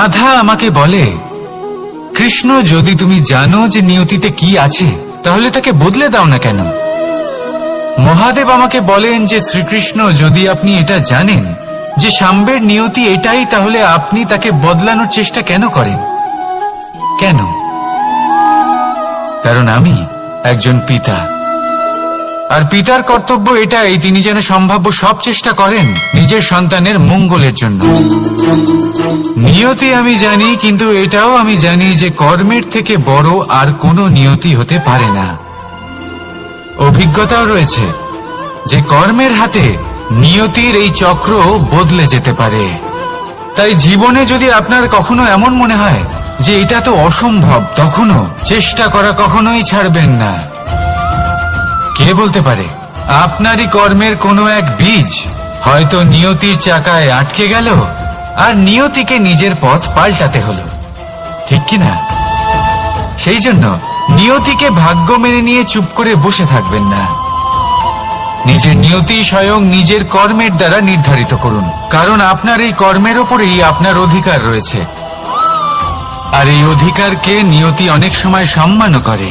রাধা আমাকে বলে, কৃষ্ণ, যদি তুমি জানো যে নিয়তিতে কি আছে তাহলে তাকে বদলে দাও না কেন? মহাদেব আমাকে বলেন যে শ্রীকৃষ্ণ, যদি আপনি এটা জানেন যে সাম্বের নিয়তি এটাই, তাহলে আপনি তাকে বদলানোর চেষ্টা কেন করেন? কেন? কারণ আমি একজন পিতা, আর পিতার কর্তব্য এটাই, তিনি যেন সম্ভাব্য সব চেষ্টা করেন নিজের সন্তানের মঙ্গলের জন্য। নিয়তি আমি জানি, কিন্তু এটাও আমি জানি যে কর্মের থেকে বড় আর কোনো নিয়তি হতে পারে না। অভিজ্ঞতাও রয়েছে যে কর্মের হাতে নিয়তির এই চক্র বদলে যেতে পারে। তাই জীবনে যদি আপনার কখনো এমন মনে হয় যে এটা তো অসম্ভব, তখনও চেষ্টা করা কখনোই ছাড়বেন না। কে বলতে পারে আপনারই কর্মের কোনো এক বীজ হয়তো নিয়তির চাকায় আটকে গেল আর নিয়তিকে নিজের পথ পাল্টাতে হলো, ঠিক কিনা? সেই জন্য নিয়তিকে ভাগ্য মেনে নিয়ে চুপ করে বসে থাকবেন না। নিজের নিয়তি স্বয়ং নিজের কর্মের দ্বারা নির্ধারিত করুন, কারণ আপনার এই কর্মের ওপরেই আপনার অধিকার রয়েছে, আর এই অধিকারকে নিয়তি অনেক সময় সম্মানও করে।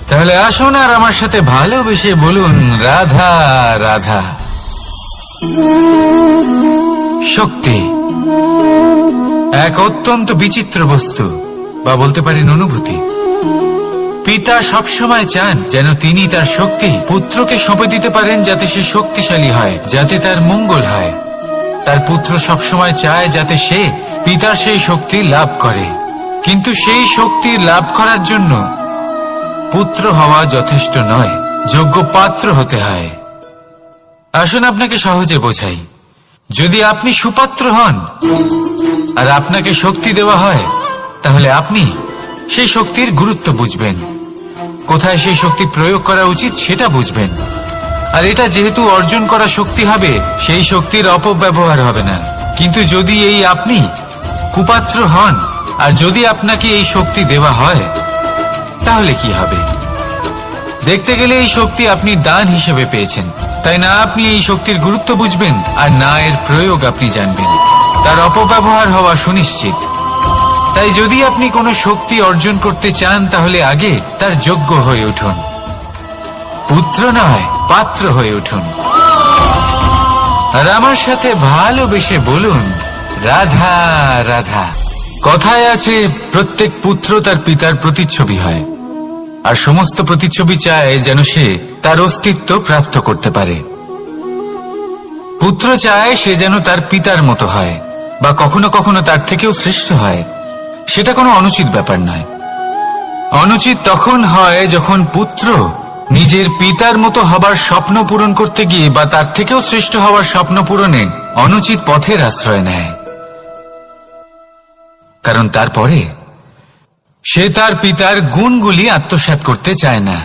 তাহলে আসুন আর আমার সাথে ভালোবেসে বলুন, রাধা রাধা। শক্তি এক অত্যন্ত বিচিত্র বস্তু, বা বলতে পারেন অনুভূতি। পিতা সবসময় চান যেন তিনি তার শক্তি পুত্রকে সঁপে দিতে পারেন, যাতে সে শক্তিশালী হয়, যাতে তার মঙ্গল হয়। তার পুত্র সবসময় চায় যাতে সে পিতার সেই শক্তি লাভ করে, কিন্তু সেই শক্তি লাভ করার জন্য পুত্র হওয়া যথেষ্ট নয়, যোগ্য পাত্র হতে হয়। আসুন আপনাকে সহজে বোঝাই। যদি আপনি সুপাত্র হন আর আপনাকে শক্তি দেওয়া হয়, তাহলে আপনি সেই শক্তির গুরুত্ব বুঝবেন, কোথায় সেই শক্তি প্রয়োগ করা উচিত সেটা বুঝবেন। আর এটা যেহেতু অর্জন করা শক্তি হবে, সেই শক্তির অপব্যবহার হবে না। কিন্তু যদি এই আপনি কুপাত্র হন আর যদি আপনাকে এই শক্তি দেওয়া হয়, তাহলে কি হবে? দেখতে গেলে এই শক্তি আপনি দান হিসেবে পেয়েছেন, তাই না আপনি এই শক্তির গুরুত্ব বুঝবেন আর না এর প্রয়োগ আপনি জানবেন। তার অপব্যবহার হওয়া সুনিশ্চিত। তাই যদি আপনি কোনো শক্তি অর্জন করতে চান, তাহলে আগে তার যোগ্য হয়ে উঠুন, পুত্র নয় পাত্র হয়ে উঠুন। আর আমার সাথে ভালোবেসে বলুন, রাধা রাধা। কথায় আছে, প্রত্যেক পুত্র তার পিতার প্রতিচ্ছবি হয়, আর সমস্ত প্রতিচ্ছবি চায় যেন সে তার অস্তিত্ব প্রাপ্ত করতে পারে। পুত্র চায় সে যেন তার পিতার মতো হয়, বা কখনো কখনো তার থেকেও শ্রেষ্ঠ হয়। সেটা কোনো অনুচিত ব্যাপার নয়। অনুচিত তখন হয় যখন পুত্র নিজের পিতার মতো হবার স্বপ্ন পূরণ করতে গিয়ে বা তার থেকেও শ্রেষ্ঠ হওয়ার স্বপ্ন পূরণে অনুচিত পথের আশ্রয় নেয়, কারণ তারপরে সে তার পিতার গুণগুলি আত্মসাৎ করতে চায় না।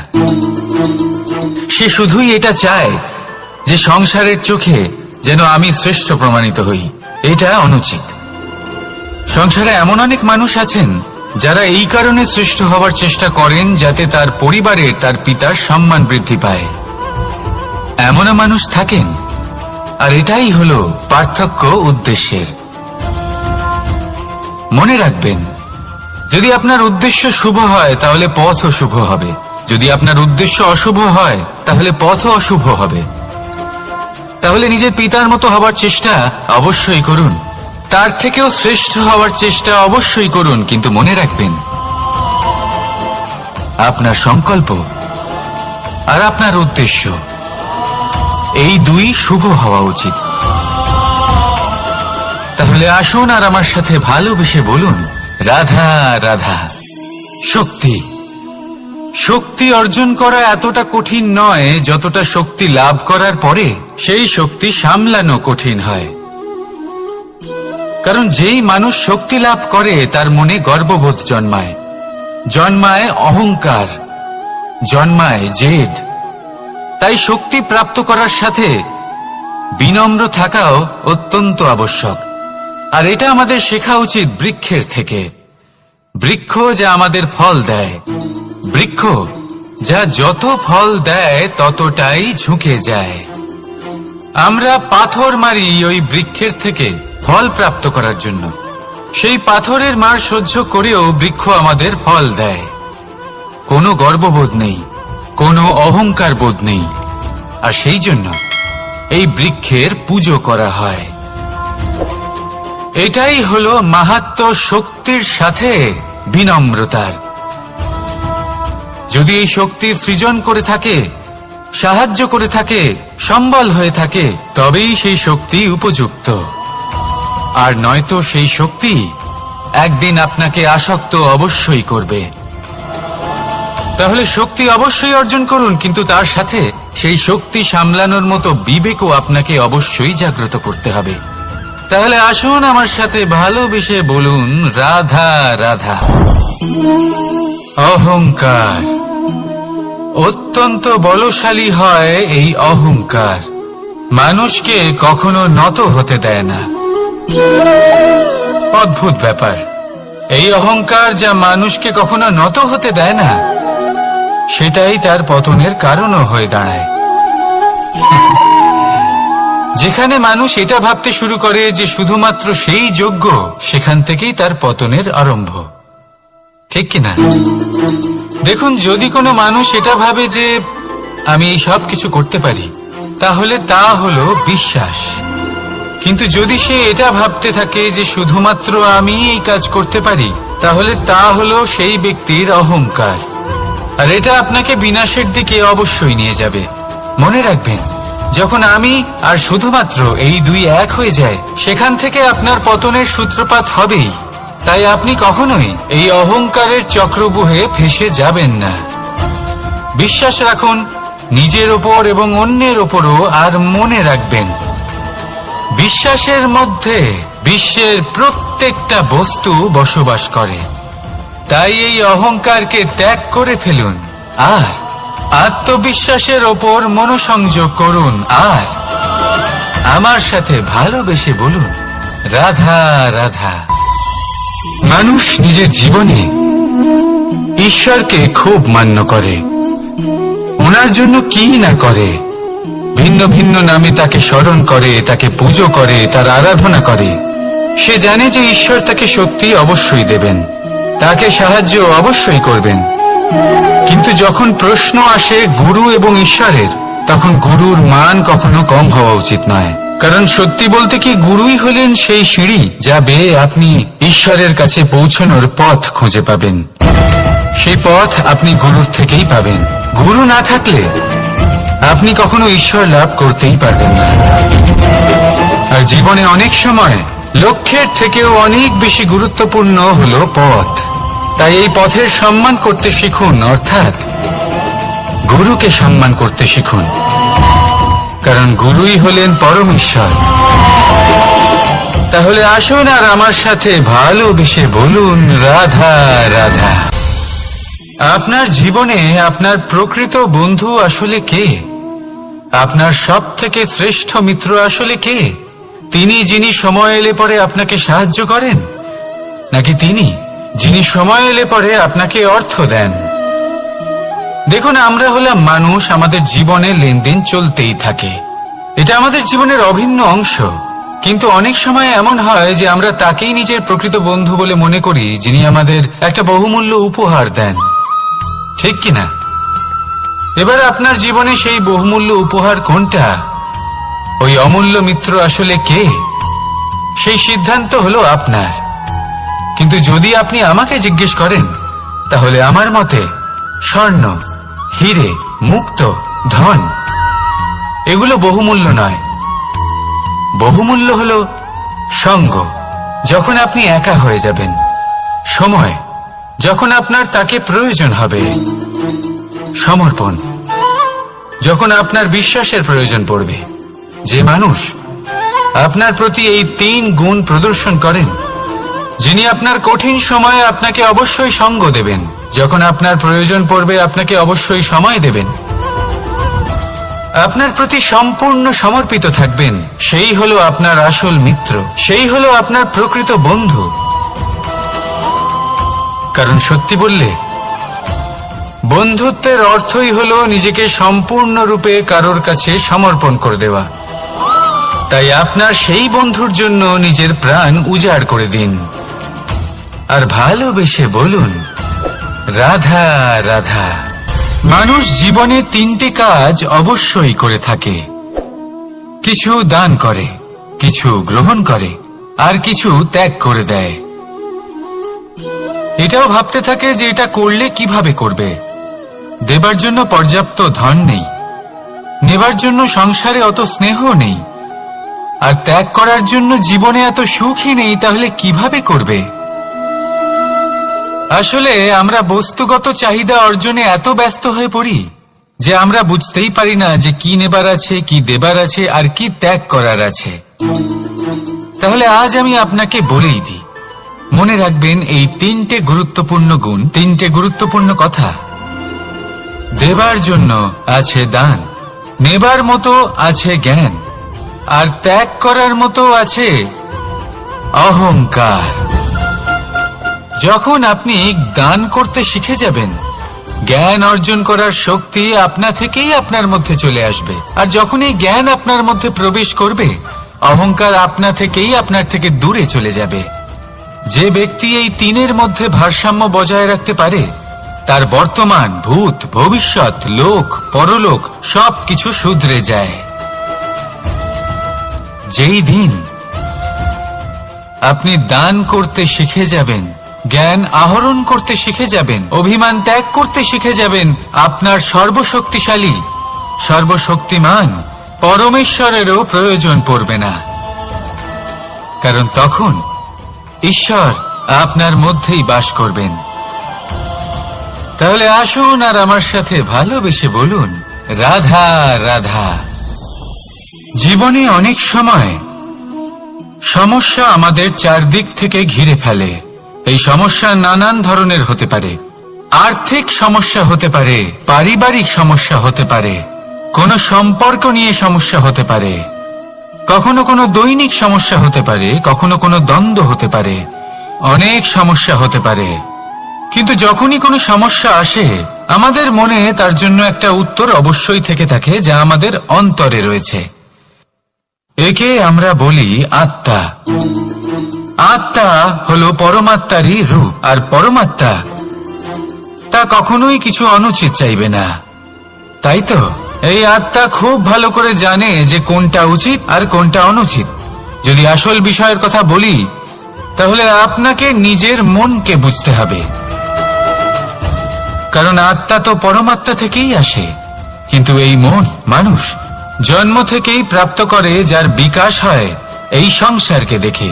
সে শুধুই এটা চায় যে সংসারের চোখে যেন আমি শ্রেষ্ঠ প্রমাণিত হই। এটা অনুচিত। সংসারে এমন অনেক মানুষ আছেন যারা এই কারণে শ্রেষ্ঠ হওয়ার চেষ্টা করেন যাতে তার পরিবারে তার পিতার সম্মান বৃদ্ধি পায়। এমনও মানুষ থাকেন, আর এটাই হলো পার্থক্য উদ্দেশ্যের। মনে রাখবেন, যদি আপনার উদ্দেশ্য শুভ হয় তাহলে পথও শুভ হবে, যদি আপনার উদ্দেশ্য অশুভ হয় তাহলে পথও অশুভ হবে। তাহলে নিজের পিতার মতো হবার চেষ্টা অবশ্যই করুন, তার থেকেও শ্রেষ্ঠ হওয়ার চেষ্টা অবশ্যই করুন, কিন্তু মনে রাখবেন আপনার সংকল্প আর আপনার উদ্দেশ্য এই দুই শুভ হওয়া উচিত। তাহলে আসুন আর আমার সাথে ভালোবেসে বলুন, রাধা রাধা। শক্তি শক্তি অর্জন করা এতটা কঠিন নয় যতটা শক্তি লাভ করার পরে সেই শক্তি সামলানো কঠিন হয়। কারণ যেই মানুষ শক্তি লাভ করে তার মনে গর্ববোধ জন্মায়, জন্মায় অহংকার, জন্মায় জেদ। তাই শক্তি প্রাপ্ত করার সাথে বিনম্র থাকাও অত্যন্ত আবশ্যক। আর এটা আমাদের শেখা উচিত বৃক্ষের থেকে। বৃক্ষ যা আমাদের ফল দেয়, বৃক্ষ যা যত ফল দেয় ততটাই ঝুঁকে যায়। আমরা পাথর মারি ওই বৃক্ষের থেকে ফল প্রাপ্ত করার জন্য, সেই পাথরের মার সহ্য করেও বৃক্ষ আমাদের ফল দেয়। কোনো গর্ববোধ নেই, কোনো অহংকার বোধ নেই, আর সেই জন্য এই বৃক্ষের পুজো করা হয়। এটাই হলো মাহাত্ম্য শক্তির সাথে বিনম্রতার। যদি এই শক্তি সৃজন করে থাকে, সাহায্য করে থাকে, সম্বল হয়ে থাকে, তবেই সেই শক্তি উপযুক্ত। আর নয়তো সেই শক্তি একদিন আপনাকে আসক্ত অবশ্যই করবে। তাহলে শক্তি অবশ্যই অর্জন করুন, কিন্তু তার সাথে সেই শক্তি সামলানোর মতো বিবেকও আপনাকে অবশ্যই জাগ্রত করতে হবে। তাহলে আসুন আমার সাথে ভালোবেসে বলুন, রাধা রাধা। অহংকার অত্যন্ত বলশালী হয়। এই অহংকার মানুষকে কখনো নত হতে দেয় না। অদ্ভুত ব্যাপার, এই অহংকার যা মানুষকে কখনো নত হতে দেয় না, সেটাই তার পতনের কারণও হয়ে দাঁড়ায়। যেখানে মানুষ এটা ভাবতে শুরু করে যে শুধুমাত্র সেই যোগ্য, সেখান থেকেই তার পতনের আরম্ভ। ঠিক কিনা? দেখুন, যদি কোনো মানুষ এটা ভাবে যে আমি এই সব কিছু করতে পারি, তাহলে তা হলো বিশ্বাস। কিন্তু যদি সে এটা ভাবতে থাকে যে শুধুমাত্র আমি এই কাজ করতে পারি, তাহলে তা হলো সেই ব্যক্তির অহংকার। আর এটা আপনাকে বিনাশের দিকে অবশ্যই নিয়ে যাবে। মনে রাখবেন, যখন আমি আর শুধুমাত্র এই দুই এক হয়ে যায়, সেখান থেকে আপনার পতনের সূত্রপাত হবেই। তাই আপনি কখনোই এই অহংকারের চক্রব্যূহে ফেঁসে যাবেন না। বিশ্বাস রাখুন নিজের ওপর এবং অন্যের ওপরও। আর মনে রাখবেন, বিশ্বাসের মধ্যে বিশ্বের প্রত্যেকটা বস্তু বসবাস করে। তাই এই অহংকারকে ত্যাগ করে ফেলুন আর আত্মবিশ্বাসের ওপর মনোসংযোগ করুন। আর আমার সাথে ভালোবেসে বলুন, রাধা রাধা। মানুষ নিজের জীবনে ঈশ্বরকে খুব মান্য করে। ওনার জন্য কি না করে, ভিন্ন ভিন্ন নামে তাকে স্মরণ করে, তাকে পুজো করে, তার আরাধনা করে। সে জানে যে ঈশ্বর তাকে শক্তি অবশ্যই দেবেন, তাকে সাহায্য অবশ্যই করবেন। কিন্তু যখন প্রশ্ন আসে গুরু এবং ঈশ্বরের, তখন গুরুর মান কখনো কম হওয়া উচিত নয়। কারণ সত্যি বলতে কি, গুরুই হলেন সেই সিঁড়ি যা বেয়ে আপনি ঈশ্বরের কাছে পৌঁছানোর পথ খুঁজে পাবেন। সেই পথ আপনি গুরুর থেকেই পাবেন। গুরু না থাকলে আপনি কখনো ঈশ্বর লাভ করতেই পারবেন না। আর জীবনে অনেক সময় লক্ষ্যের থেকেও অনেক বেশি গুরুত্বপূর্ণ হলো পথ। তাই এই পথের সম্মান করতে শিখুন, অর্থাৎ গুরুকে সম্মান করতে শিখুন। কারণ গুরুই হলেন পরমেশ্বর। তাহলে আসুন আর আমার সাথে ভালোবেসে বলুন, রাধা রাধা। আপনার জীবনে আপনার প্রকৃত বন্ধু আসলে কে? আপনার সব থেকে শ্রেষ্ঠ মিত্র আসলে কে? তিনি যিনি সময় এলে পরে আপনাকে সাহায্য করেন, নাকি তিনি যিনি সময় এলে পরে আপনাকে অর্থ দেন? দেখুন, আমরা হলাম মানুষ, আমাদের জীবনে লেনদেন চলতেই থাকে। এটা আমাদের জীবনের অভিন্ন অংশ। কিন্তু অনেক সময় এমন হয় যে আমরা তাকেই নিজের প্রকৃত বন্ধু বলে মনে করি, যিনি আমাদের একটা বহুমূল্য উপহার দেন। ঠিক কিনা? এবার আপনার জীবনে সেই বহুমূল্য উপহার কোনটা, ওই অমূল্য মিত্র আসলে কে, সেই সিদ্ধান্ত হলো আপনার। কিন্তু যদি আপনি আমাকে জিজ্ঞেস করেন, তাহলে আমার মতে স্বর্ণ, হিরে, মুক্ত, ধন এগুলো বহুমূল্য নয়। বহুমূল্য হলো সঙ্গ, যখন আপনি একা হয়ে যাবেন, সময়, যখন আপনার তাকে প্রয়োজন হবে, সমর্পণ, যখন আপনার বিশ্বাসের প্রয়োজন পড়বে। যে মানুষ আপনার প্রতি এই 3 গুণ প্রদর্শন করেন, যিনি আপনার কঠিন সময়ে আপনাকে অবশ্যই সঙ্গ দেবেন, যখন আপনার প্রয়োজন পড়বে আপনাকে অবশ্যই সময় দেবেন, আপনার প্রতি সম্পূর্ণ সমর্পিত থাকবেন, সেই হলো আপনার আসল মিত্র, সেই হলো আপনার প্রকৃত বন্ধু। কারণ সত্যি বললে, বন্ধুত্বের অর্থই হলো নিজেকে সম্পূর্ণরূপে কারোর কাছে সমর্পণ করে দেওয়া। তাই আপনার সেই বন্ধুর জন্য নিজের প্রাণ উজাড় করে দিন। আর ভালোবেসে বলুন, রাধা রাধা। মানুষ জীবনে তিনটে কাজ অবশ্যই করে থাকে, কিছু দান করে, কিছু গ্রহণ করে, আর কিছু ত্যাগ করে দেয়। এটাও ভাবতে থাকে যে এটা করলে কিভাবে করবে। দেবার জন্য পর্যাপ্ত ধন নেই, নেবার জন্য সংসারে অত স্নেহ নেই, আর ত্যাগ করার জন্য জীবনে এত সুখই নেই, তাহলে কিভাবে করবে? আসলে আমরা বস্তুগত চাহিদা অর্জনে এত ব্যস্ত হয়ে পড়ি যে আমরা বুঝতেই পারি না যে কি নেবার আছে, কি দেবার আছে, আর কি ত্যাগ করার আছে। তাহলে আজ আমি আপনাকে বলেই দিই, মনে রাখবেন এই তিনটে গুরুত্বপূর্ণ গুণ, তিনটে গুরুত্বপূর্ণ কথা। দেবার জন্য আছে দান, নেবার মতো আছে জ্ঞান, আর ত্যাগ করার মতো আছে অহংকার। যখন আপনি দান করতে শিখে যাবেন, জ্ঞান অর্জন করার শক্তি আপনা থেকেই আপনার মধ্যে চলে আসবে। আর যখন এই জ্ঞান আপনার মধ্যে প্রবেশ করবে, অহংকার আপনা থেকেই আপনার থেকে দূরে চলে যাবে। যে ব্যক্তি এই তিনের মধ্যে ভারসাম্য বজায় রাখতে পারে, তার বর্তমান, ভূত, ভবিষ্যৎ, লোক, পরলোক সবকিছু শুধরে যায়। যেই দিন আপনি দান করতে শিখে যাবেন, জ্ঞান আহরণ করতে শিখে যাবেন, অভিমান ত্যাগ করতে শিখে যাবেন, আপনার সর্বশক্তিশালী, সর্বশক্তিমান পরমেশ্বরেরও প্রয়োজন পড়বে না। কারণ তখন ঈশ্বর আপনার মধ্যেই বাস করবেন। তাহলে আসুন আর আমার সাথে ভালোবেসে বলুন, রাধা রাধা। জীবনে অনেক সময় সমস্যা আমাদের চারদিক থেকে ঘিরে ফেলে। এই সমস্যা নানান ধরনের হতে পারে। আর্থিক সমস্যা হতে পারে, পারিবারিক সমস্যা হতে পারে, কোনো সম্পর্ক নিয়ে সমস্যা হতে পারে, কখনো কোনো দৈনিক সমস্যা হতে পারে, কখনো কোনো দ্বন্দ্ব হতে পারে, অনেক সমস্যা হতে পারে। কিন্তু যখনই কোনো সমস্যা আসে, আমাদের মনে তার জন্য একটা উত্তর অবশ্যই থেকে থাকে, যা আমাদের অন্তরে রয়েছে। একে আমরা বলি আত্মা। আত্মা হলো পরমাত্মারই রূপ, আর পরমাত্মা তা কখনোই কিছু অনুচিত চাইবে না, তাই তো? এই আত্মা খুব ভালো করে জানে যে কোনটা উচিত আর কোনটা অনুচিত। যদি আসল বিষয়ের কথা বলি, তাহলে আপনাকে নিজের মনকে বুঝতে হবে। কারণ আত্মা তো পরমাত্মা থেকেই আসে, কিন্তু এই মন মানুষ জন্ম থেকেই প্রাপ্ত করে, যার বিকাশ হয় এই সংসারকে দেখে।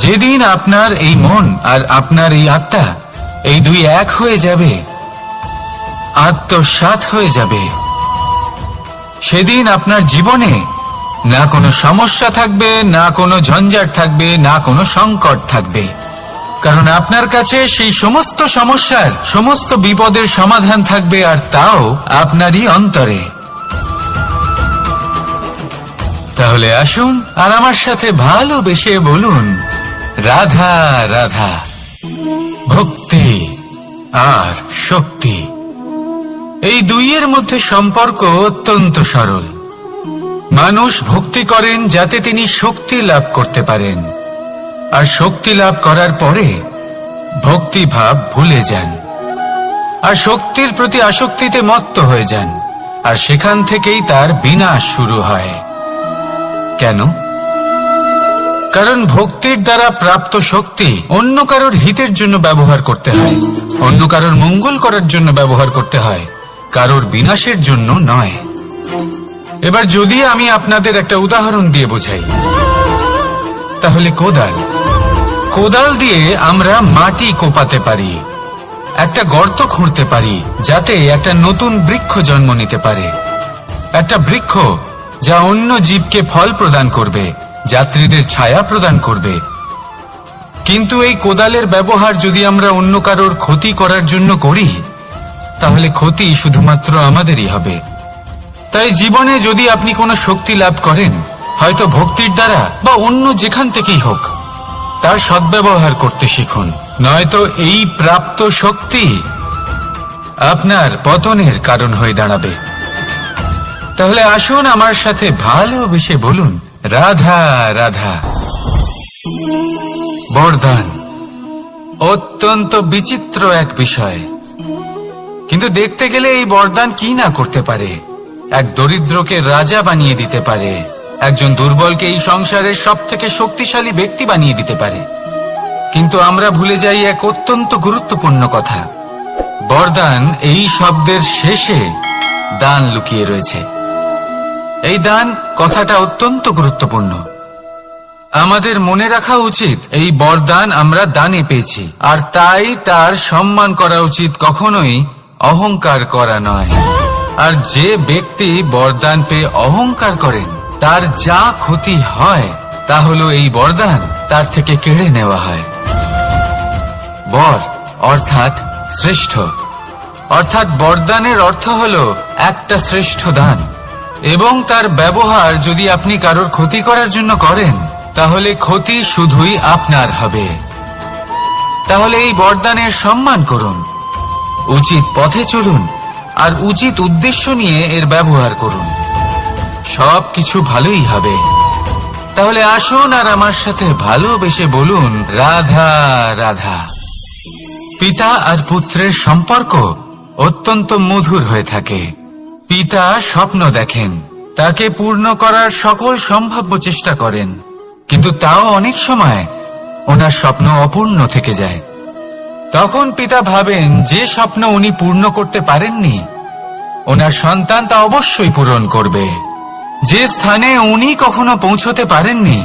যেদিন আপনার এই মন আর আপনার এই আত্মা, এই দুই এক হয়ে যাবে, আত্মসাৎ হয়ে যাবে, সেদিন আপনার জীবনে না কোনো সমস্যা থাকবে, না কোনো ঝঞ্ঝাট থাকবে, না কোনো সংকট থাকবে। কারণ আপনার কাছে সেই সমস্ত সমস্যার, সমস্ত বিপদের সমাধান থাকবে, আর তাও আপনারই অন্তরে। তাহলে আসুন আর আমার সাথে ভালোবেসে বলুন, রাধা রাধা। ভক্তি আর শক্তি, এই দুইয়ের মধ্যে সম্পর্ক অত্যন্ত সরল। মানুষ ভক্তি করেন যাতে তিনি শক্তি লাভ করতে পারেন, আর শক্তি লাভ করার পরে ভক্তিভাব ভুলে যান, আর শক্তির প্রতি আসক্তিতে মত্ত হয়ে যান, আর সেখান থেকেই তার বিনাশ শুরু হয়। কেন? কারণ ভক্তির দ্বারা প্রাপ্ত শক্তি অন্য কারোর হিতের জন্য ব্যবহার করতে হয়, অন্য কারোর মঙ্গল করার জন্য ব্যবহার করতে হয়, কারোর বিনাশের জন্য নয়। এবার যদি আমি আপনাদের একটা উদাহরণ দিয়ে বোঝাই, তাহলে কোদাল দিয়ে আমরা মাটি কোপাতে পারি, একটা গর্ত খুঁড়তে পারি, যাতে একটা নতুন বৃক্ষ জন্ম নিতে পারে। একটা বৃক্ষ যা অন্য জীবকে ফল প্রদান করবে, যাত্রীদের ছায়া প্রদান করবে। কিন্তু এই কোদালের ব্যবহার যদি আমরা অন্য কারোর ক্ষতি করার জন্য করি, তাহলে ক্ষতি শুধুমাত্র আমাদেরই হবে। তাই জীবনে যদি আপনি কোনো শক্তি লাভ করেন, হয়তো ভক্তির দ্বারা বা অন্য যেখান থেকেই হোক, তার সদ্ব্যবহার করতে শিখুন, নয়তো এই প্রাপ্ত শক্তি আপনার পতনের কারণ হয়ে দাঁড়াবে। তাহলে আসুন আমার সাথে ভালোবেসে বলুন, রাধা রাধা। বরদান, অত্যন্ত বিচিত্র এক বিষয়। কিন্তু দেখতে গেলে এই বরদান কি না করতে পারে। এক দরিদ্রকে রাজা বানিয়ে দিতে পারে, একজন দুর্বলকে এই সংসারের সবথেকে শক্তিশালী ব্যক্তি বানিয়ে দিতে পারে। কিন্তু আমরা ভুলে যাই এক অত্যন্ত গুরুত্বপূর্ণ কথা। বরদান এই শব্দের শেষে দান লুকিয়ে রয়েছে। এই দান কথাটা অত্যন্ত গুরুত্বপূর্ণ। আমাদের মনে রাখা উচিত এই বরদান আমরা দানে পেয়েছি, আর তাই তার সম্মান করা উচিত, কখনোই অহংকার করা নয়। আর যে ব্যক্তি বরদান পেয়ে অহংকার করেন তার যা ক্ষতি হয় তা হলো এই বরদান তার থেকে কেড়ে নেওয়া হয়। বর অর্থাৎ শ্রেষ্ঠ, অর্থাৎ বরদানের অর্থ হলো একটা শ্রেষ্ঠ দান, এবং তার ব্যবহার যদি আপনি কারোর ক্ষতি করার জন্য করেন তাহলে ক্ষতি শুধুই আপনার হবে। তাহলে এই বরদানের সম্মান করুন, উচিত পথে চলুন, আর উচিত উদ্দেশ্য নিয়ে এর ব্যবহার করুন, সবকিছু ভালোই হবে। তাহলে আসুন আর আমার সাথে ভালোবেসে বলুন, রাধা রাধা। পিতা আর পুত্রের সম্পর্ক অত্যন্ত মধুর হয়ে থাকে। পিতা স্বপ্ন দেখেন, তাকে পূর্ণ করার সকল সম্ভাব্য চেষ্টা করেন, কিন্তু তাও অনেক সময় ওনার স্বপ্ন অপূর্ণ থেকে যায়। তখন পিতা ভাবেন যে স্বপ্ন উনি পূর্ণ করতে পারেননি ওনার সন্তান তা অবশ্যই পূরণ করবে। যে স্থানে উনি কখনো পৌঁছতে পারেননি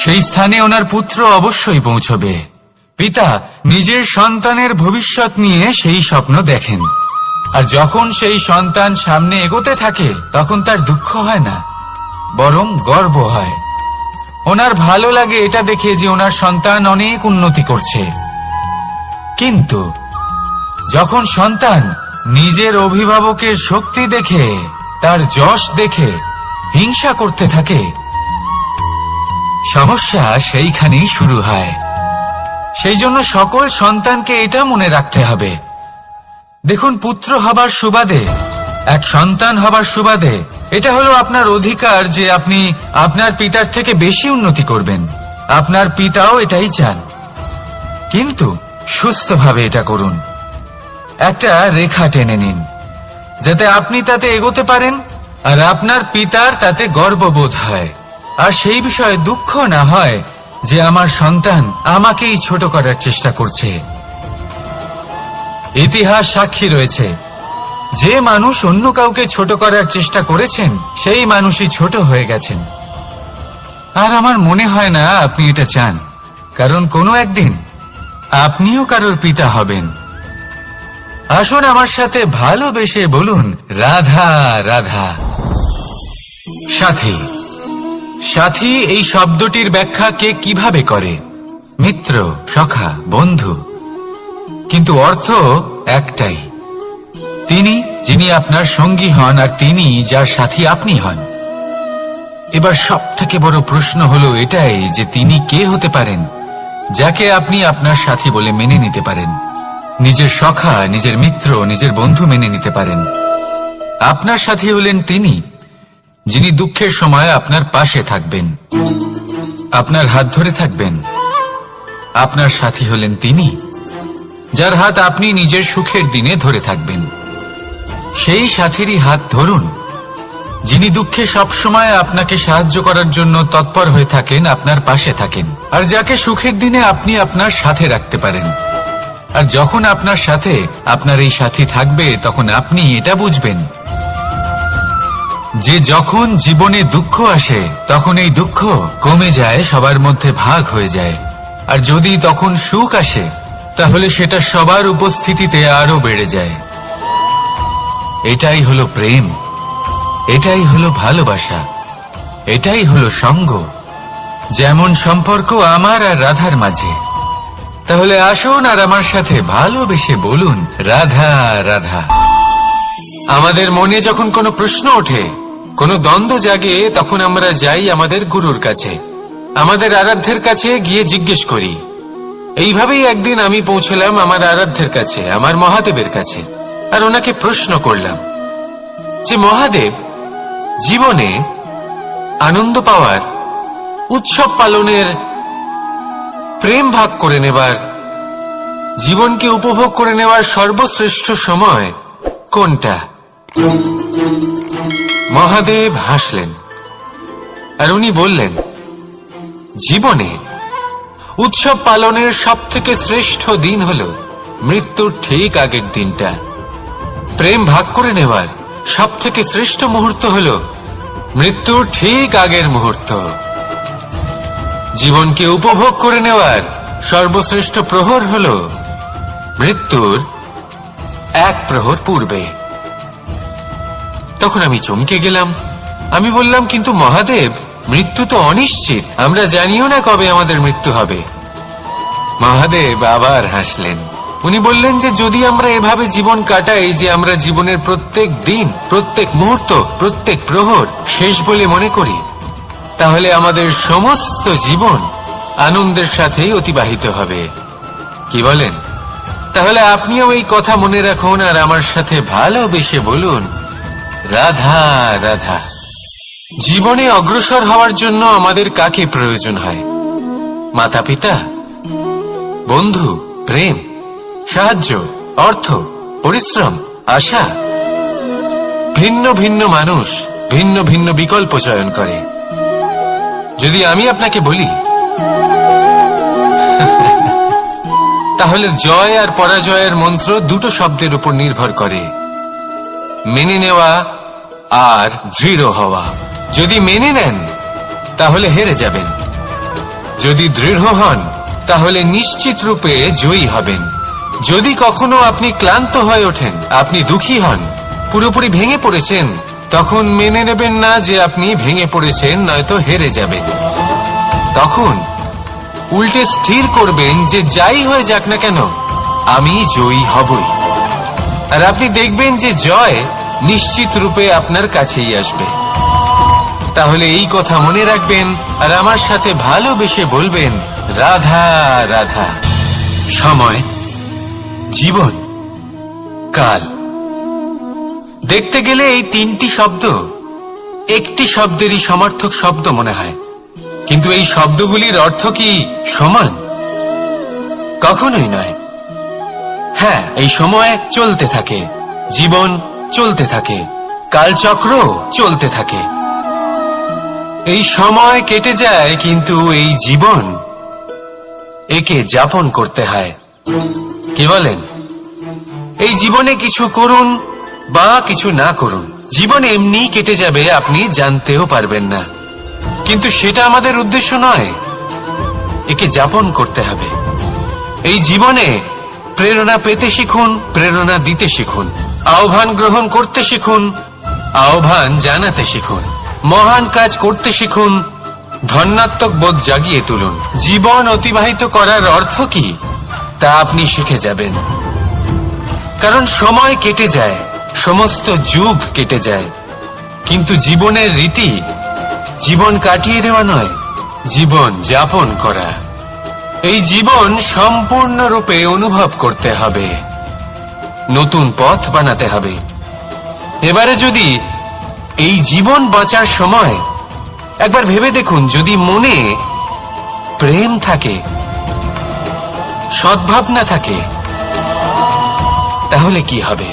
সেই স্থানে ওনার পুত্র অবশ্যই পৌঁছবে। পিতা নিজের সন্তানের ভবিষ্যৎ নিয়ে সেই স্বপ্ন দেখেন, আর যখন সেই সন্তান সামনে এগোতে থাকে তখন তার দুঃখ হয় না, বরং গর্ব হয়। ওনার ভালো লাগে এটা দেখে যে ওনার সন্তান অনেক উন্নতি করছে। কিন্তু যখন সন্তান নিজের অভিভাবকের শক্তি দেখে, তার যশ দেখে হিংসা করতে থাকে, সমস্যা সেইখানেই শুরু হয়। সেই জন্য সকল সন্তানকে এটা মনে রাখতে হবে, দেখুন, পুত্র হবার সুবাদে, এক সন্তান হবার সুবাদে এটা হলো আপনার অধিকার যে আপনি আপনার পিতার থেকে বেশি উন্নতি করবেন। আপনার পিতাও এটাই চান, কিন্তু সুস্থভাবে এটা করুন। একটা রেখা টেনে নিন যাতে আপনি তাতে এগোতে পারেন আর আপনার পিতার তাতে গর্ববোধ হয়, আর সেই বিষয়ে দুঃখ না হয় যে আমার সন্তান আমাকেই ছোট করার চেষ্টা করছে। ইতিহাস সাক্ষী রয়েছে, যে মানুষ অন্য কাউকে ছোট করার চেষ্টা করেছেন সেই মানুষই ছোট হয়ে গেছেন। আর আমার মনে হয় না আপনি এটা চান, কারণ কোনো একদিন আপনিও কারোর পিতা হবেন। আসুন আমার সাথে ভালোবেসে বলুন, রাধা রাধা। সাথী। সাথী এই শব্দটির ব্যাখ্যা কে কিভাবে করে? মিত্র, সখা, বন্ধু। কিন্তু অর্থ একটাই, তিনি যিনি আপনার সঙ্গী হন আর তিনি যার সাথী আপনি হন। এবার সব থেকে বড় প্রশ্ন হলো এটাই যে তিনি কে হতে পারেন যাকে আপনি আপনার সাথী বলে মেনে নিতে পারেন, নিজের সখা, নিজের মিত্র, নিজের বন্ধু মেনে নিতে পারেন। আপনার সাথী হলেন তিনি যিনি দুঃখের সময় আপনার পাশে থাকবেন, আপনার হাত ধরে থাকবেন। আপনার সাথী হলেন তিনি যার হাত আপনি নিজের সুখের দিনে ধরে থাকবেন। সেই সাথীরই হাত ধরুন যিনি দুঃখে সবসময় আপনাকে সাহায্য করার জন্য তৎপর হয়ে থাকেন, আপনার পাশে থাকেন, আর যাকে সুখের দিনে আপনি আপনার সাথে রাখতে পারেন। আর যখন আপনার সাথে আপনার এই সাথী থাকবে তখন আপনি এটা বুঝবেন যে যখন জীবনে দুঃখ আসে তখন এই দুঃখ কমে যায়, সবার মধ্যে ভাগ হয়ে যায়। আর যদি তখন সুখ আসে তাহলে সেটা সবার উপস্থিতিতে আরো বেড়ে যায়। এটাই হলো প্রেম, এটাই হলো ভালোবাসা, এটাই হলো সঙ্গ, যেমন সম্পর্ক আমার আর রাধার মাঝে। তাহলে আসুন আর আমার সাথে ভালোবেসে বলুন, রাধা রাধা। আমাদের মনে যখন কোনো প্রশ্ন ওঠে, কোনো দ্বন্দ্ব জাগে, তখন আমরা যাই আমাদের গুরুর কাছে, আমাদের আরাধ্যের কাছে গিয়ে জিজ্ঞেস করি। এইভাবেই একদিন আমি পৌঁছলাম আমার আরাধ্যের কাছে, আমার মহাদেবের কাছে, আর ওনাকে প্রশ্ন করলাম যে মহাদেব, জীবনে আনন্দ পাওয়ার, উৎসব পালনের, প্রেম ভাগ করে নেবার জীবনকে উপভোগ করে নেওয়ার সর্বশ্রেষ্ঠ সময় কোনটা? মহাদেব হাসলেন আর উনি বললেন, জীবনে উৎসব পালনের সবথেকে শ্রেষ্ঠ দিন হল মৃত্যুর ঠিক আগের দিনটা। প্রেম ভাগ করে নেওয়ার সবথেকে শ্রেষ্ঠ মুহূর্ত হল মৃত্যুর ঠিক আগের মুহূর্ত। জীবনকে উপভোগ করে নেওয়ার সর্বশ্রেষ্ঠ প্রহর হল মৃত্যুর এক প্রহর পূর্বে। তখন আমি চমকে গেলাম। আমি বললাম, কিন্তু মহাদেব, মৃত্যু তো অনিশ্চিত, আমরা জানিও না কবে আমাদের মৃত্যু হবে। মহাদেব আবার হাসলেন। উনি বললেন যে যদি আমরা এভাবে জীবন কাটাই যে আমরা জীবনের প্রত্যেক দিন, প্রত্যেক মুহূর্ত, প্রত্যেক প্রহর শেষ বলে মনে করি, তাহলে আমাদের সমস্ত জীবন আনন্দের সাথেই অতিবাহিত হবে। কি বলেন? তাহলে আপনিও এই কথা মনে রাখুন আর আমার সাথে ভালোবেসে বলুন, রাধা রাধা। জীবনে অগ্রসর হওয়ার জন্য আমাদের কাকে প্রয়োজন হয়? মাতা পিতা, বন্ধু, প্রেম, সাহায্য, অর্থ, পরিশ্রম, আশা। ভিন্ন ভিন্ন মানুষ ভিন্ন ভিন্ন বিকল্প চয়ন করে। যদি আমি আপনাকে বলি, তাহলে জয় আর পরাজয়ের মন্ত্র দুটো শব্দের উপর নির্ভর করে, মেনে নেওয়া আর দৃঢ় হওয়া। যদি মেনে নেন তাহলে হেরে যাবেন, যদি দৃঢ় হন তাহলে নিশ্চিত রূপে জয়ী হবেন। যদি কখনো আপনি ক্লান্ত হয়ে ওঠেন, আপনি দুঃখী হন, পুরোপুরি ভেঙে পড়েছেন, তখন মেনে নেবেন না যে আপনি ভেঙে পড়েছেন, নয়তো হেরে যাবেন। তখন উল্টে স্থির করবেন যে যাই হয়ে যাক না কেন আমি জয়ী হবই। আর আপনি দেখবেন যে জয় নিশ্চিত রূপে আপনার কাছেই আসবে। তাহলে এই কথা মনে রাখবেন আর আমার সাথে ভালোবেসে বলবেন, রাধা রাধা। সময়, জীবন, কাল। দেখতে গেলে এই তিনটি শব্দ একটি শব্দেরই সমার্থক শব্দ মনে হয়, কিন্তু এই শব্দগুলির অর্থ কি সমান? কখনোই নয়। হ্যাঁ, এই সময় চলতে থাকে, জীবন চলতে থাকে, কালচক্র চলতে থাকে। এই সময় কেটে যায়, কিন্তু এই জীবন, একে যাপন করতে হয়। কি বলেন? এই জীবনে কিছু করুন বা কিছু না করুন, জীবন এমনি কেটে যাবে, আপনি জানতেও পারবেন না। কিন্তু সেটা আমাদের উদ্দেশ্য নয়, একে যাপন করতে হবে। এই জীবনে প্রেরণা পেতে শিখুন, প্রেরণা দিতে শিখুন, আহ্বান গ্রহণ করতে শিখুন, আহ্বান জানাতে শিখুন, মহান কাজ করতে শিখুন, ধন্যাত্মক বোধ জাগিয়ে তুলুন। জীবন অতিবাহিত করার অর্থ কি তা আপনি শিখে যাবেন। কারণ সময় কেটে যায়, সমস্ত যুগ কেটে যায়, কিন্তু জীবনের রীতি জীবন কাটিয়ে দেওয়া নয়, জীবন যাপন করা। এই জীবন সম্পূর্ণরূপে অনুভব করতে হবে, নতুন পথ বানাতে হবে। এবারে যদি এই জীবন বাঁচার সময় একবার ভেবে দেখুন, যদি মনে প্রেম থাকে, সদ্ভাবনা থাকে, তাহলে কি হবে?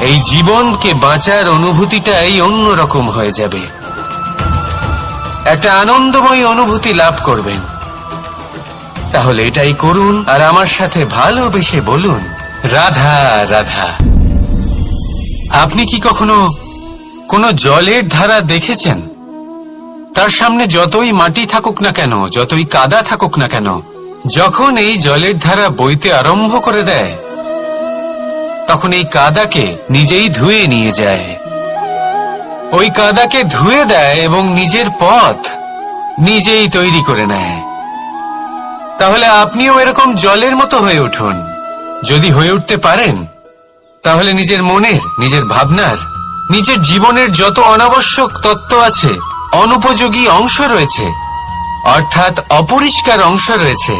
এই জীবনকে বাঁচার অনুভূতিটাই অন্যরকম হয়ে যাবে, একটা আনন্দময় অনুভূতি লাভ করবেন। তাহলে এটাই করুন আর আমার সাথে ভালোবেসে বলুন, রাধা রাধা। আপনি কি কখনো কোনো জলের ধারা দেখেছেন? তার সামনে যতই মাটি থাকুক না কেন, যতই কাদা থাকুক না কেন, যখন এই জলের ধারা বইতে আরম্ভ করে দেয়, তখন এই কাদাকে নিজেই ধুয়ে নিয়ে যায়। ওই কাদাকে ধুয়ে দেয় এবং নিজের পথ নিজেই তৈরি করে নেয়। তাহলে আপনিও এরকম জলের মতো হয়ে উঠুন। যদি হয়ে উঠতে পারেন, তাহলে নিজের মনের, নিজের ভাবনার, নিজের জীবনের যত অনাবশ্যক তত্ত্ব আছে, অনুপযোগী অংশ রয়েছে, অর্থাৎ অপরিষ্কার অংশ রয়েছে,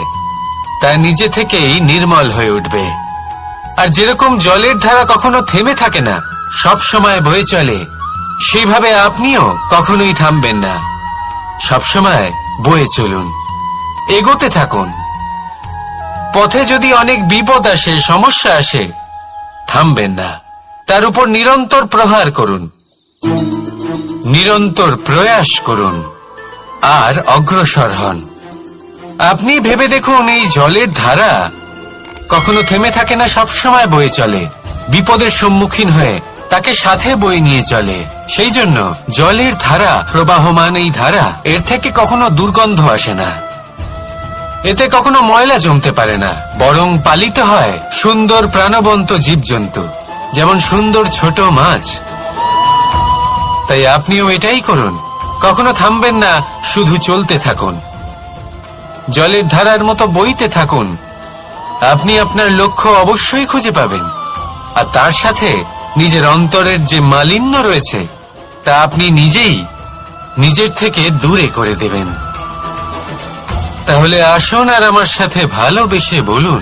তা নিজে থেকেই নির্মল হয়ে উঠবে। আর যেরকম জলের ধারা কখনো থেমে থাকে না, সব সময় বয়ে চলে, সেইভাবে আপনিও কখনোই থামবেন না, সবসময় বয়ে চলুন, এগোতে থাকুন। পথে যদি অনেক বিপদ আসে, সমস্যা আসে, থামবেন না, তার উপর নিরন্তর প্রহার করুন, নিরন্তর প্রয়াস করুন আর অগ্রসর হন। আপনি ভেবে দেখুন, এই জলের ধারা কখনো থেমে থাকে না, সবসময় বয়ে চলে, বিপদের সম্মুখীন হয়ে তাকে সাথে বয়ে নিয়ে চলে। সেই জন্য জলের ধারা, প্রবাহমান এই ধারা, এর থেকে কখনো দুর্গন্ধ আসে না, এতে কখনো ময়লা জমতে পারে না, বরং পালিত হয় সুন্দর প্রাণবন্ত জীবজন্তু, যেমন সুন্দর ছোট মাছ। তাই আপনিও এটাই করুন, কখনো থামবেন না, শুধু চলতে থাকুন, জলের ধারার মতো বইতে থাকুন। আপনি আপনার লক্ষ্য অবশ্যই খুঁজে পাবেন, আর তার সাথে নিজের অন্তরের যে মালিন্য রয়েছে তা আপনি নিজেই নিজের থেকে দূরে করে দেবেন। তাহলে আসুন আর আমার সাথে ভালোবেসে বলুন,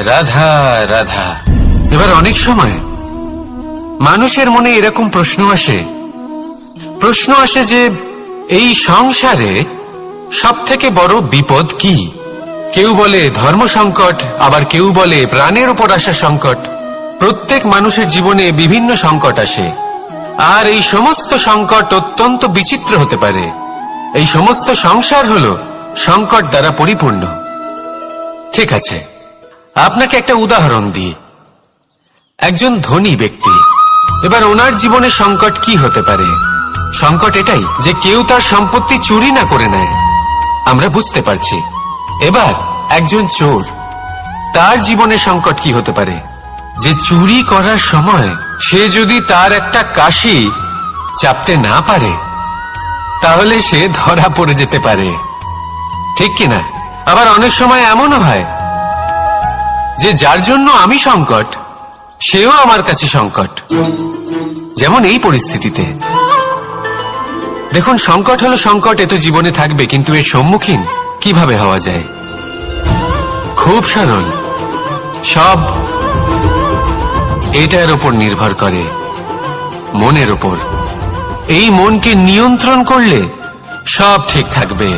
রাধা রাধা। এবার অনেক সময় মানুষের মনে এরকম প্রশ্ন আসে যে এই সংসারে সব থেকে বড় বিপদ কি? কেউ বলে ধর্ম সংকট, আবার কেউ বলে প্রাণের উপর আসা সংকট। প্রত্যেক মানুষের জীবনে বিভিন্ন সংকট আসে, আর এই সমস্ত সংকট অত্যন্ত বিচিত্র হতে পারে। এই সমস্ত সংসার হলো সংকট দ্বারা পরিপূর্ণ। ঠিক আছে, আপনাকে একটা উদাহরণ দিই। একজন ধনী ব্যক্তি, এবার ওনার জীবনে সংকট কি হতে পারে? সংকট এটাই যে কেউ তার সম্পত্তি চুরি না করে নেয়, আমরা বুঝতে পারছি। এবার একজন চোর, তার জীবনে সংকট কি হতে পারে? যে চুরি করার সময় সে যদি তার একটা কাশি চাপতে না পারে, তাহলে সে ধরা পড়ে যেতে পারে, ঠিক কিনা? আবার অনেক সময় এমনও হয় যে যার জন্য আমি সংকট, সেও আমার কাছে সংকট। যেমন এই পরিস্থিতিতে দেখুন, সংকট হলো সংকট, এ তো জীবনে থাকবে, কিন্তু এর সম্মুখীন কিভাবে হওয়া যায়? খুব সরল, সব এটার উপর নির্ভর করে, মনের উপর। এই মনকে নিয়ন্ত্রণ করলে সব ঠিক থাকবে।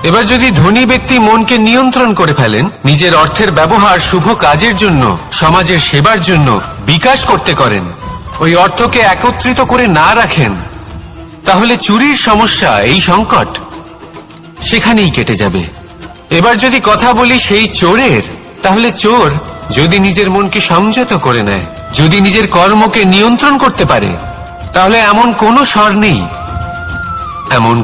এবার যদি ধনী ব্যক্তি মনকে নিয়ন্ত্রণ করে ফেলেন, নিজের অর্থের ব্যবহার শুভ কাজের জন্য, সমাজের সেবার জন্য বিকাশ করতে করেন, ওই অর্থকে একত্রিত করে না রাখেন, তাহলে চুরির সমস্যা, এই সংকট সেখানেই কেটে যাবে। এবার যদি কথা বলি সেই চোরের, তাহলে চোর যদি নিজের মনকে সংযত করে নেয়, যদি নিজের কর্মকে নিয়ন্ত্রণ করতে পারে, তাহলে এমন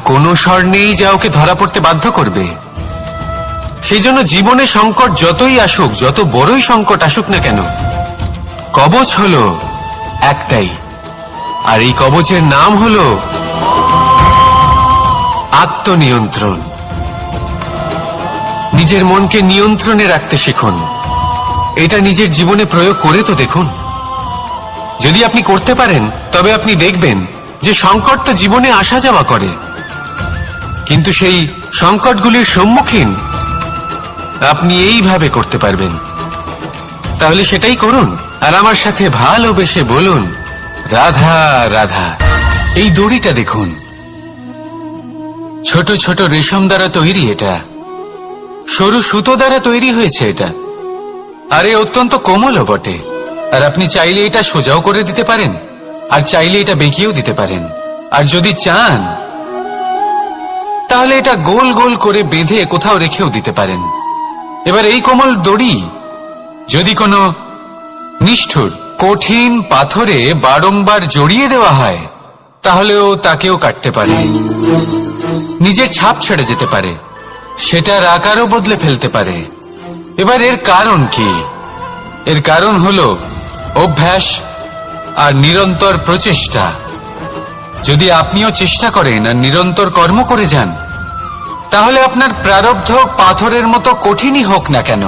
কোনো স্বর নেই যা ওকে ধরা পড়তে বাধ্য করবে। সেই জন্য জীবনে সংকট যতই আসুক, যত বড়ই সংকট আসুক না কেন, কবচ হলো একটাই, আর এই কবচের নাম হলো আত্মনিয়ন্ত্রণ। নিজের মনকে নিয়ন্ত্রণে রাখতে শিখুন। এটা নিজের জীবনে প্রয়োগ করে তো দেখুন। যদি আপনি করতে পারেন, তবে আপনি দেখবেন যে সংকট তো জীবনে আসা যাওয়া করে, কিন্তু সেই সংকটগুলির সম্মুখীন আপনি এইভাবে করতে পারবেন। তাহলে সেটাই করুন, আর আমার সাথে ভালোবেসে বলুন, রাধা রাধা। এই দড়িটা দেখুন, ছোট ছোট রেশম দ্বারা তৈরি, এটা সরু সুতো দ্বারা তৈরি হয়েছে এটা, আর এ অত্যন্ত কোমলও বটে। আর আপনি চাইলে এটা সোজাও করে দিতে পারেন, আর চাইলে এটা বেঁকিয়েও দিতে পারেন, আর যদি চান তাহলে এটা গোল গোল করে বেঁধে কোথাও রেখেও দিতে পারেন। এবার এই কোমল দড়ি যদি কোনো নিষ্ঠুর কঠিন পাথরে বারংবার জড়িয়ে দেওয়া হয়, তাহলেও তাকেও কাটতে পারে, নিজের ছাপ ছেড়ে যেতে পারে, সেটার আকারও বদলে ফেলতে পারে। এবার এর কারণ কি? এর কারণ হলো অভ্যাস আর নিরন্তর প্রচেষ্টা। যদি আপনিও চেষ্টা করেন আর নিরন্তর কর্ম করে যান, তাহলে আপনার প্রারব্ধ পাথরের মতো কঠিনই হোক না কেন,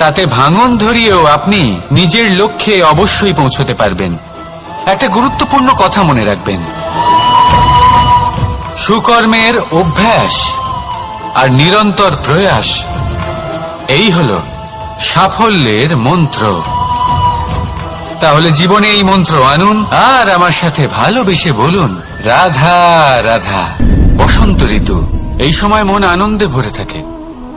তাতে ভাঙন ধরিয়েও আপনি নিজের লক্ষ্যে অবশ্যই পৌঁছতে পারবেন। একটা গুরুত্বপূর্ণ কথা মনে রাখবেন, সুকর্মের অভ্যাস আর নিরন্তর প্রয়াস, এই হলো সাফল্যের মন্ত্র। তাহলে জীবনে এই মন্ত্র আনুন, আর আমার সাথে ভালোবেসে বলুন, রাধা রাধা। বসন্ত ঋতু, এই সময় মন আনন্দে ভরে থাকে,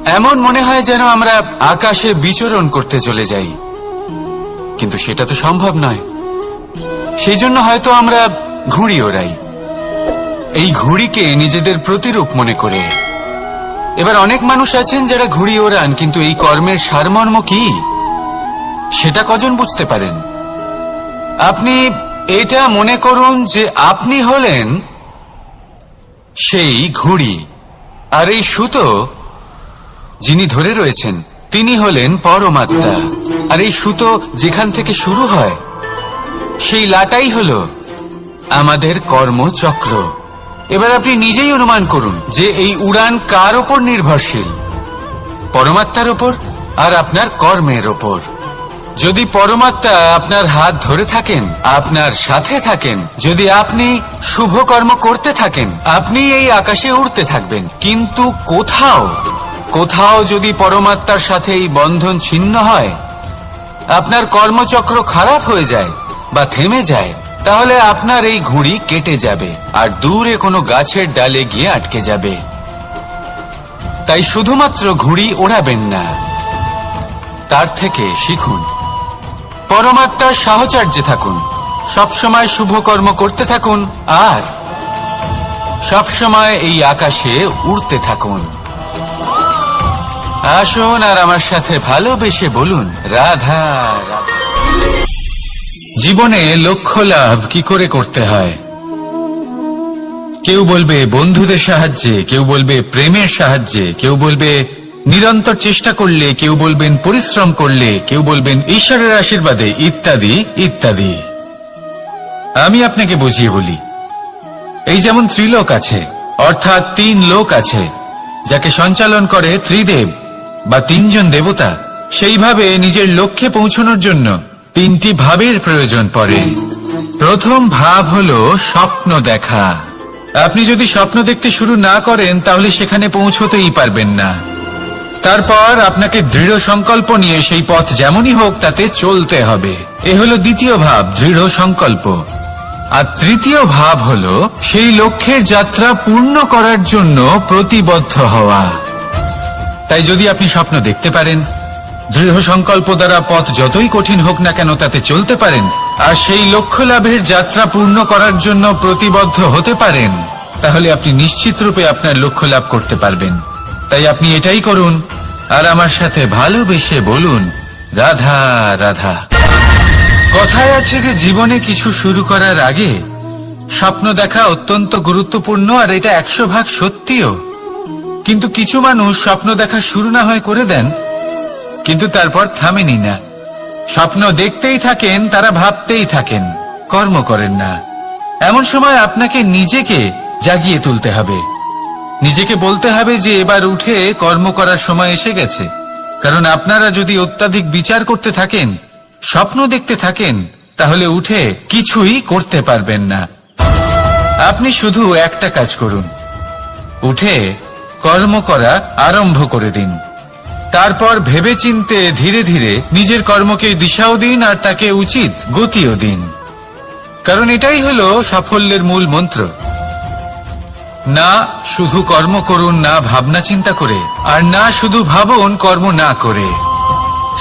এমন মনে হয় যেন আমরা আকাশে বিচরণ করতে চলে যাই, কিন্তু সেটা তো সম্ভব নয়। সেই জন্য হয়তো আমরা ঘুড়ি ওড়াই, এই ঘুড়িকে নিজেদের প্রতিরূপ মনে করে। এবার অনেক মানুষ আছেন যারা ঘুড়ি ওড়ান, কিন্তু এই কর্মের সারমর্ম কি সেটা কজন বুঝতে পারেন? আপনি এটা মনে করুন যে আপনি হলেন সেই ঘুড়ি, আর এই সুতো যিনি ধরে রয়েছেন তিনি হলেন পরমাত্মা। আর এই সুতো যেখান থেকে শুরু হয় সেই লাটাই হলো আমাদের কর্মচক্র। এবার আপনি নিজেই অনুমান করুন যে এই উড়ান কার ওপর নির্ভরশীল, পরমাত্মার ওপর আর আপনার কর্মের ওপর। যদি পরমাত্মা আপনার হাত ধরে থাকেন, আপনার সাথে থাকেন, যদি আপনি শুভ কর্ম করতে থাকেন, আপনি এই আকাশে উড়তে থাকবেন। কিন্তু কোথাও যদি পরমাত্মার সাথে এই বন্ধন ছিন্ন হয়, আপনার কর্মচক্র খারাপ হয়ে যায় বা থেমে যায়, তাহলে আপনার এই ঘুড়ি কেটে যাবে আর দূরে কোনো গাছের ডালে গিয়ে আটকে যাবে। তাই শুধুমাত্র ঘুড়ি ওড়াবেন না, তার থেকে শিখুন, পরমাত্মার সাহচর্যে থাকুন, সবসময় শুভ কর্ম করতে থাকুন আর সবসময় এই আকাশে উড়তে থাকুন। আসুন আর আমার সাথে ভালোবেসে বলুন, রাধা রাধা। জীবনে লক্ষ্য লাভ কি করে করতে হয়? কেউ বলবে বন্ধুদের সাহায্যে, কেউ বলবে প্রেমের সাহায্যে, কেউ বলবে নিরন্তর চেষ্টা করলে, কেউ বলবেন পরিশ্রম করলে, কেউ বলবেন ঈশ্বরের আশীর্বাদে, ইত্যাদি ইত্যাদি। আমি আপনাকে বুঝিয়ে বলি, এই যেমন ত্রিলোক আছে, অর্থাৎ 3 লোক আছে, যাকে সঞ্চালন করে ত্রিদেব বা 3 জন দেবতা। সেইভাবে নিজের লক্ষ্যে পৌঁছানোর জন্য 3টি ভাবের প্রয়োজন পড়ে। প্রথম ভাব হলো স্বপ্ন দেখা। আপনি যদি স্বপ্ন দেখতে শুরু না করেন তাহলে সেখানে পৌঁছতেই পারবেন না। তারপর আপনাকে দৃঢ় সংকল্প নিয়ে সেই পথ যেমনই হোক তাতে চলতে হবে। এ হলো দ্বিতীয় ভাব, দৃঢ় সংকল্প। আর তৃতীয় ভাব হলো সেই লক্ষ্যের যাত্রা পূর্ণ করার জন্য প্রতিবদ্ধ হওয়া। তাই যদি আপনি স্বপ্ন দেখতে পারেন, দৃঢ় সংকল্প দ্বারা পথ যতই কঠিন হোক না কেন তাতে চলতে পারেন, আর সেই লক্ষ্য লাভের যাত্রা পূর্ণ করার জন্য প্রতিবদ্ধ হতে পারেন, তাহলে আপনি নিশ্চিত রূপে আপনার লক্ষ্য লাভ করতে পারবেন। তাই আপনি এটাই করুন আর আমার সাথে ভালোবেসে বলুন, রাধা রাধা। কথায় আছে যে জীবনে কিছু শুরু করার আগে স্বপ্ন দেখা অত্যন্ত গুরুত্বপূর্ণ, আর এটা 100% সত্যিও। কিন্তু কিছু মানুষ স্বপ্ন দেখা শুরু না হয় করে দেন, কিন্তু তারপর থামেনি না, স্বপ্ন দেখতেই থাকেন, তারা ভাবতেই থাকেন, কর্ম করেন না। এমন সময় আপনাকে নিজেকে জাগিয়ে তুলতে হবে, নিজেকে বলতে হবে যে এবার উঠে কর্ম করার সময় এসে গেছে। কারণ আপনারা যদি অত্যাধিক বিচার করতে থাকেন, স্বপ্ন দেখতে থাকেন, তাহলে উঠে কিছুই করতে পারবেন না। আপনি শুধু একটা কাজ করুন, উঠে কর্ম করা আরম্ভ করে দিন। তারপর ভেবেচিন্তে ধীরে ধীরে নিজের কর্মকে দিশাও দিন আর তাকে উচিত গতিও দিন। কারণ এটাই হলো সাফল্যের মূল মন্ত্র। না শুধু কর্ম করুন না ভাবনা চিন্তা করে, আর না শুধু ভাবুন কর্ম না করে।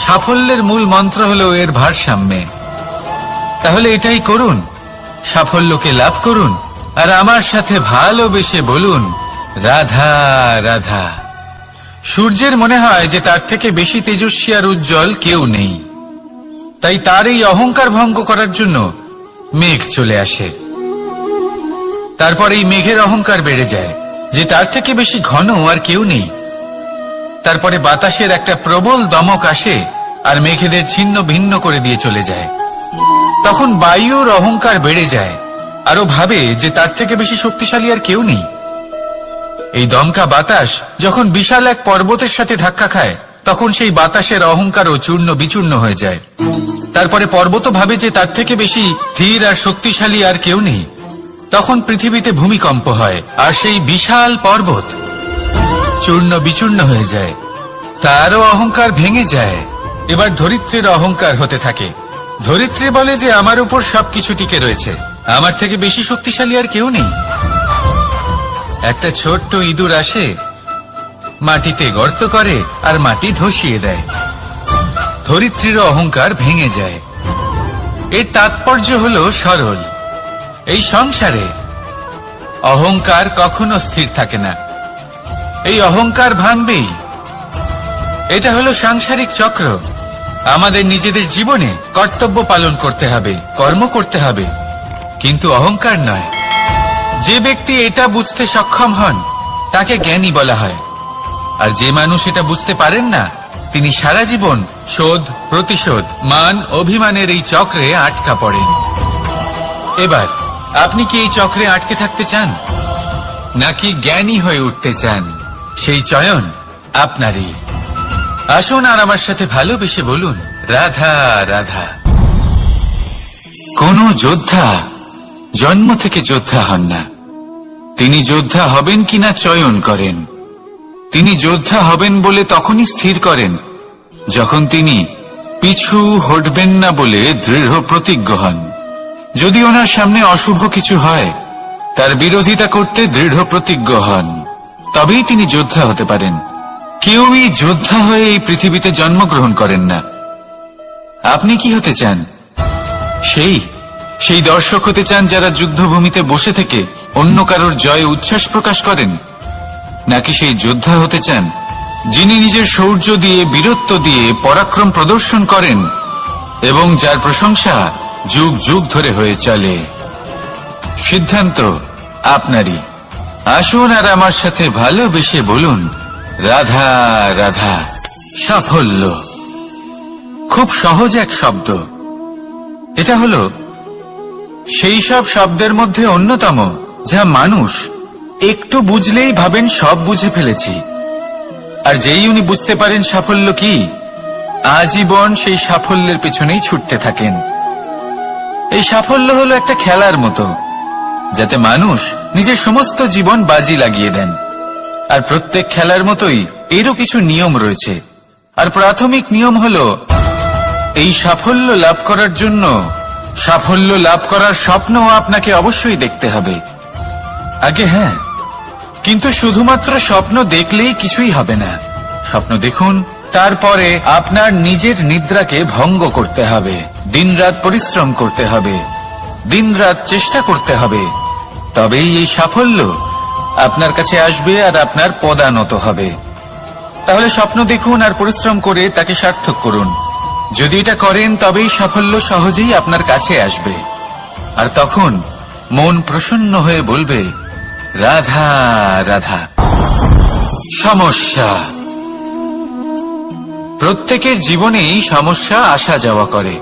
সাফল্যের মূল মন্ত্র হলো এর ভারসাম্যে। তাহলে এটাই করুন, সাফল্যকে লাভ করুন আর আমার সাথে ভালোবেসে বলুন, রাধা রাধা। সূর্যের মনে হয় যে তার থেকে বেশি তেজস্বী আর উজ্জ্বল কেউ নেই, তাই তার এই অহংকার ভঙ্গ করার জন্য মেঘ চলে আসে। তারপর এই মেঘের অহংকার বেড়ে যায় যে তার থেকে বেশি ঘন আর কেউ নেই। তারপরে বাতাসের একটা প্রবল দমক আসে আর মেঘেদের ছিন্ন ভিন্ন করে দিয়ে চলে যায়। তখন বায়ুর অহংকার বেড়ে যায়, আরো ভাবে যে তার থেকে বেশি শক্তিশালী আর কেউ নেই। এই দমকা বাতাস যখন বিশাল এক পর্বতের সাথে ধাক্কা খায়, তখন সেই বাতাসের অহংকারও চূর্ণ বিচূর্ণ হয়ে যায়। তারপরে পর্বত ভাবে যে তার থেকে বেশি ধীর আর শক্তিশালী আর কেউ নেই। তখন পৃথিবীতে ভূমিকম্প হয় আর সেই বিশাল পর্বত চূর্ণ বিচূর্ণ হয়ে যায়, তারও অহংকার ভেঙে যায়। এবার ধরিত্রীর অহংকার হতে থাকে। ধরিত্রী বলে যে আমার উপর সবকিছু টিকে রয়েছে, আমার থেকে বেশি শক্তিশালী আর কেউ নেই। একটা ছোট্ট ইঁদুর আসে, মাটিতে গর্ত করে আর মাটি ধসিয়ে দেয়। ধরিত্রীর অহংকার ভেঙে যায়। এর তাৎপর্য হল সরল, এই সংসারে অহংকার কখনো স্থির থাকে না, এই অহংকার ভাঙবেই। এটা হলো সাংসারিক চক্র। আমাদের নিজেদের জীবনে কর্তব্য পালন করতে হবে, কর্ম করতে হবে, কিন্তু অহংকার নয়। যে ব্যক্তি এটা বুঝতে সক্ষম হন তাকে জ্ঞানী বলা হয়, আর যে মানুষ এটা বুঝতে পারেন না তিনি সারা জীবন শোধ প্রতিশোধ মান অভিমানের এই চক্রে আটকা পড়েন। এবার আপনি কি এই চক্রে আটকে থাকতে চান, নাকি জ্ঞানী হয়ে উঠতে চান? সেই চয়ন আপনারই। আসুন আর আমার সাথে ভালোবেসে বলুন, রাধা রাধা। কোন যোদ্ধা জন্ম থেকে যোদ্ধা হন না, তিনি যোদ্ধা হবেন কিনা চয়ন করেন। তিনি যোদ্ধা হবেন বলে তখনই স্থির করেন যখন তিনি পিছু হটবেন না বলে দৃঢ় প্রতিজ্ঞ হন। যদি ওনার সামনে অশুভ কিছু হয় তার বিরোধিতা করতে দৃঢ় প্রতিজ্ঞ হন, তবেই তিনি যোদ্ধা হতে পারেন। কেউই যোদ্ধা হয়ে এই পৃথিবীতে জন্মগ্রহণ করেন না। আপনি কি হতে চান? সেই দর্শক হতে চান যারা যুদ্ধভূমিতে বসে থেকে অন্য কারোর জয়ে উচ্ছ্বাস প্রকাশ করেন, নাকি সেই যোদ্ধা হতে চান যিনি নিজের শৌর্য দিয়ে বীরত্ব দিয়ে পরাক্রম প্রদর্শন করেন এবং যার প্রশংসা যুগ যুগ ধরে হয়ে চলে? সিদ্ধান্ত আপনারই। আসুন আর আমার সাথে ভালোবেসে বলুন, রাধা রাধা। সাফল্য খুব সহজ এক শব্দ। এটা হলো সেই সব শব্দের মধ্যে অন্যতম যা মানুষ একটু বুঝলেই ভাবেন সব বুঝে ফেলেছি, আর যেই উনি বুঝতে পারেন সাফল্য কি, আজীবন সেই সাফল্যের পেছনেই ছুটতে থাকেন। এই সাফল্য হলো একটা খেলার মতো, যাতে মানুষ নিজের সমস্ত জীবন বাজি লাগিয়ে দেন। আর প্রত্যেক খেলার মতোই এরও কিছু নিয়ম রয়েছে। আর প্রাথমিক নিয়ম হলো এই সাফল্য লাভ করার জন্য সাফল্য লাভ করার স্বপ্ন আপনাকে অবশ্যই দেখতে হবে আগে। হ্যাঁ, কিন্তু শুধুমাত্র স্বপ্ন দেখলেই কিছুই হবে না। স্বপ্ন দেখুন, তারপরে আপনার নিজের নিদ্রাকে ভঙ্গ করতে হবে, দিনরাত পরিশ্রম করতে হবে, দিনরাত চেষ্টা করতে হবে, তবেই এই সাফল্য আপনার কাছে আসবে আর আপনার পদানত হবে। তাহলে স্বপ্ন দেখুন আর পরিশ্রম করে তাকে সার্থক করুন। যদি এটা করেন তবেই সাফল্য সহজেই আপনার কাছে আসবে। আর তখন মন প্রসন্ন হয়ে বলবে, রাধা রাধা। সমস্যা, প্রত্যেকের জীবনেই সমস্যা আসা যাওয়া করে,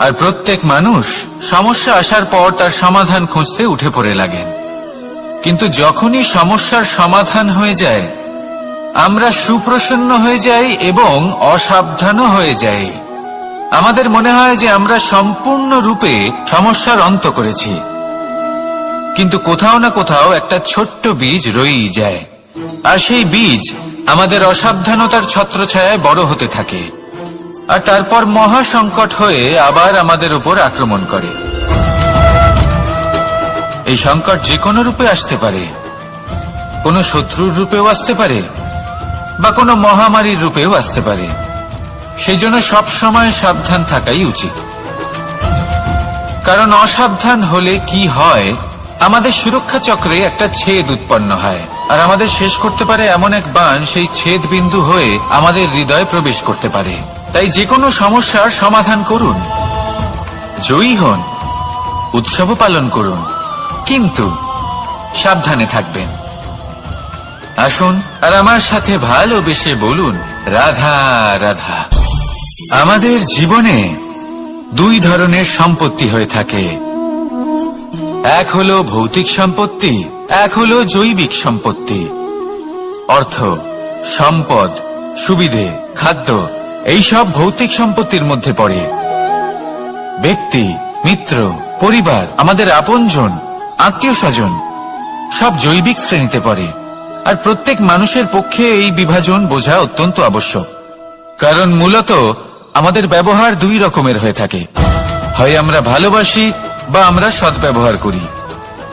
আর প্রত্যেক মানুষ সমস্যা আসার পর তার সমাধান খুঁজতে উঠে পড়ে লাগেন। কিন্তু যখনই সমস্যার সমাধান হয়ে যায় আমরা সুপ্রসন্ন হয়ে যাই এবং অসাবধানও হয়ে যাই। আমাদের মনে হয় যে আমরা সম্পূর্ণরূপে সমস্যার অন্ত করেছি, কিন্তু কোথাও না কোথাও একটা ছোট্ট বীজ রয়েই যায়, আর সেই বীজ আমাদের অসাবধানতার ছত্রছায়ায় বড় হতে থাকে, আর তারপর মহা সংকট হয়ে আবার আমাদের উপর আক্রমণ করে। এই সংকট যে কোনো রূপে আসতে পারে, কোনো শত্রুর রূপেও আসতে পারে, বা কোনো মহামারীর রূপেও আসতে পারে। সেই জন্য সবসময় সাবধান থাকাই উচিত, কারণ অসাবধান হলে কি হয়, আমাদের সুরক্ষা চক্রে একটা ছেদ উৎপন্ন হয়, আর আমাদের শেষ করতে পারে এমন এক বাণ সেই ছেদ বিন্দু হয়ে আমাদের হৃদয়ে প্রবেশ করতে পারে। তাই যে কোনো সমস্যার সমাধান করুন, জয়ী হন, উৎসব পালন করুন, কিন্তু সাবধানে থাকবেন। আসুন আর আমার সাথে ভালোবেসে বলুন, রাধা রাধা। আমাদের জীবনে দুই ধরনের সম্পত্তি হয়ে থাকে, এক হলো ভৌতিক সম্পত্তি, এক হলো জৈবিক সম্পত্তি। অর্থ, সম্পদ, সুবিধে, খাদ্য এইসব ভৌতিক সম্পত্তির মধ্যে পড়ে। ব্যক্তি, মিত্র, পরিবার, আমাদের আপনজন, আত্মীয় স্বজন সব জৈবিক শ্রেণীতে পড়ে। আর প্রত্যেক মানুষের পক্ষে এই বিভাজন বোঝা অত্যন্ত আবশ্যক, কারণ মূলত আমাদের ব্যবহার দুই রকমের হয়ে থাকে, হয় আমরা ভালোবাসি বা আমরা সদ্ব্যবহার করি।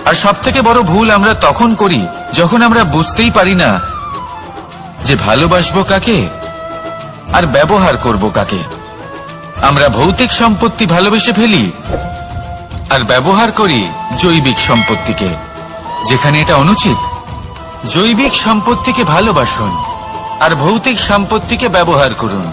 আর সবথেকে বড় ভুল আমরা তখন করি যখন আমরা বুঝতেই পারি না যে ভালোবাসবো কাকে আর ব্যবহার করব কাকে। আমরা ভৌতিক সম্পত্তি ভালোবেসে ফেলি আর ব্যবহার করি জৈবিক সম্পত্তিকে, যেখানে এটা অনুচিত। জৈবিক সম্পত্তিকে ভালোবাসুন আর ভৌতিক সম্পত্তিকে ব্যবহার করুন।